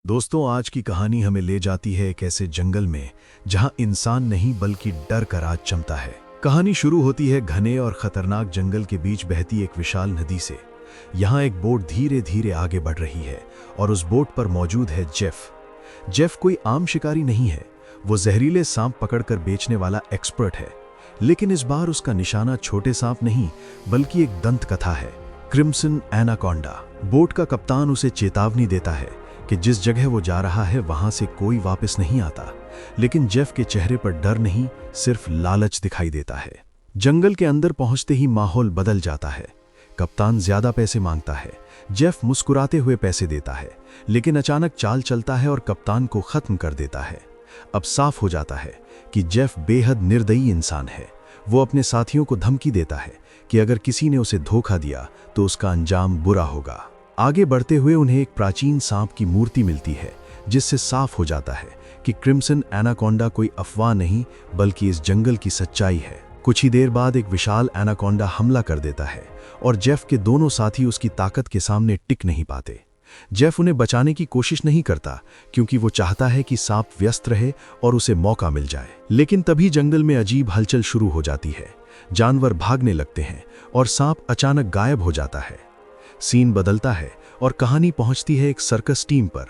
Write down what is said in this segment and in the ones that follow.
दोस्तों, आज की कहानी हमें ले जाती है एक ऐसे जंगल में जहां इंसान नहीं बल्कि डर का राज चमता है। कहानी शुरू होती है घने और खतरनाक जंगल के बीच बहती एक विशाल नदी से। यहाँ एक बोट धीरे धीरे आगे बढ़ रही है और उस बोट पर मौजूद है जेफ। जेफ कोई आम शिकारी नहीं है, वो जहरीले सांप पकड़कर बेचने वाला एक्सपर्ट है। लेकिन इस बार उसका निशाना छोटे सांप नहीं बल्कि एक दंत कथा है, क्रिम्सन एनाकोंडा। बोट का कप्तान उसे चेतावनी देता है कि जिस जगह वो जा रहा है वहां से कोई वापस नहीं आता। लेकिन जेफ के चेहरे पर डर नहीं, सिर्फ लालच दिखाई देता है। जंगल के अंदर पहुंचते ही माहौल बदल जाता है। कप्तान ज्यादा पैसे मांगता है। जेफ मुस्कुराते हुए पैसे देता है, लेकिन अचानक चाल चलता है और कप्तान को खत्म कर देता है। अब साफ हो जाता है कि जेफ बेहद निर्दयी इंसान है। वो अपने साथियों को धमकी देता है कि अगर किसी ने उसे धोखा दिया तो उसका अंजाम बुरा होगा। आगे बढ़ते हुए उन्हें एक प्राचीन सांप की मूर्ति मिलती है, जिससे साफ हो जाता है कि क्रिम्सन एनाकोंडा कोई अफवाह नहीं बल्कि इस जंगल की सच्चाई है। कुछ ही देर बाद एक विशाल एनाकोंडा हमला कर देता है और जेफ के दोनों साथी उसकी ताकत के सामने टिक नहीं पाते। जेफ उन्हें बचाने की कोशिश नहीं करता क्योंकि वो चाहता है कि सांप व्यस्त रहे और उसे मौका मिल जाए। लेकिन तभी जंगल में अजीब हलचल शुरू हो जाती है। जानवर भागने लगते हैं और सांप अचानक गायब हो जाता है। सीन बदलता है और कहानी पहुंचती है एक सर्कस टीम पर।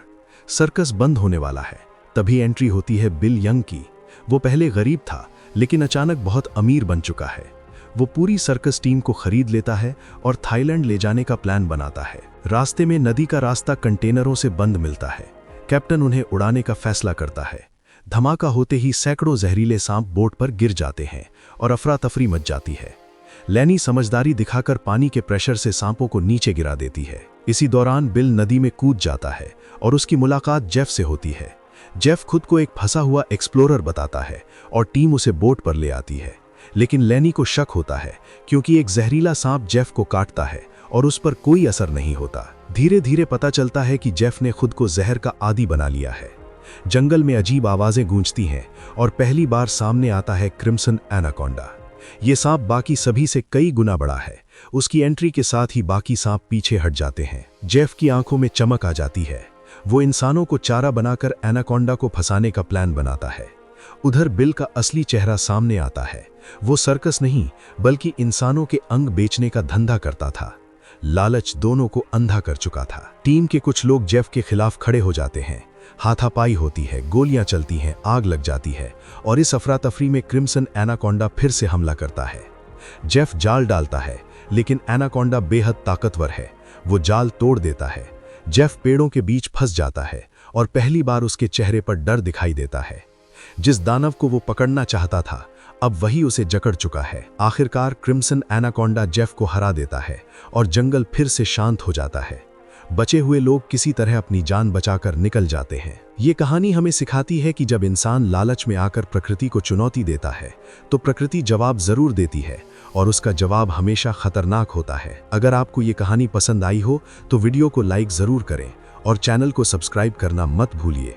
सर्कस बंद होने वाला है। तभी एंट्री होती है बिल यंग की। वो पहले गरीब था लेकिन अचानक बहुत अमीर बन चुका है। वो पूरी सर्कस टीम को खरीद लेता है और थाईलैंड ले जाने का प्लान बनाता है। रास्ते में नदी का रास्ता कंटेनरों से बंद मिलता है। कैप्टन उन्हें उड़ाने का फैसला करता है। धमाका होते ही सैकड़ों जहरीले सांप बोट पर गिर जाते हैं और अफरा तफरी मच जाती है। लैनी समझदारी दिखाकर पानी के प्रेशर से सांपों को नीचे गिरा देती है। इसी दौरान बिल नदी में कूद जाता है और उसकी मुलाकात जेफ से होती है। जेफ खुद को एक फंसा हुआ एक्सप्लोरर बताता है और टीम उसे बोट पर ले आती है। लेकिन लैनी को शक होता है क्योंकि एक जहरीला सांप जेफ को काटता है और उस पर कोई असर नहीं होता। धीरे धीरे पता चलता है कि जेफ ने खुद को जहर का आदी बना लिया है। जंगल में अजीब आवाजें गूंजती हैं और पहली बार सामने आता है क्रिम्सन एनाकोंडा। ये सांप बाकी सभी से कई गुना बड़ा है। उसकी एंट्री के साथ ही बाकी सांप पीछे हट जाते हैं। जेफ की आंखों में चमक आ जाती है। वो इंसानों को चारा बनाकर एनाकोंडा को फंसाने का प्लान बनाता है। उधर बिल का असली चेहरा सामने आता है। वो सर्कस नहीं बल्कि इंसानों के अंग बेचने का धंधा करता था। लालच दोनों को अंधा कर चुका था। टीम के कुछ लोग जेफ के खिलाफ खड़े हो जाते हैं। हाथापाई होती है, गोलियां चलती हैं, आग लग जाती है और इस अफरा तफरी में क्रिम्सन एनाकोंडा फिर से हमला करता है। जेफ जाल डालता है लेकिन एनाकोंडा बेहद ताकतवर है। वो जाल तोड़ देता है। जेफ पेड़ों के बीच फंस जाता है और पहली बार उसके चेहरे पर डर दिखाई देता है। जिस दानव को वो पकड़ना चाहता था अब वही उसे जकड़ चुका है। आखिरकार क्रिम्सन एनाकोंडा जेफ को हरा देता है और जंगल फिर से शांत हो जाता है। बचे हुए लोग किसी तरह अपनी जान बचाकर निकल जाते हैं। ये कहानी हमें सिखाती है कि जब इंसान लालच में आकर प्रकृति को चुनौती देता है तो प्रकृति जवाब जरूर देती है और उसका जवाब हमेशा खतरनाक होता है। अगर आपको ये कहानी पसंद आई हो तो वीडियो को लाइक जरूर करें और चैनल को सब्सक्राइब करना मत भूलिए।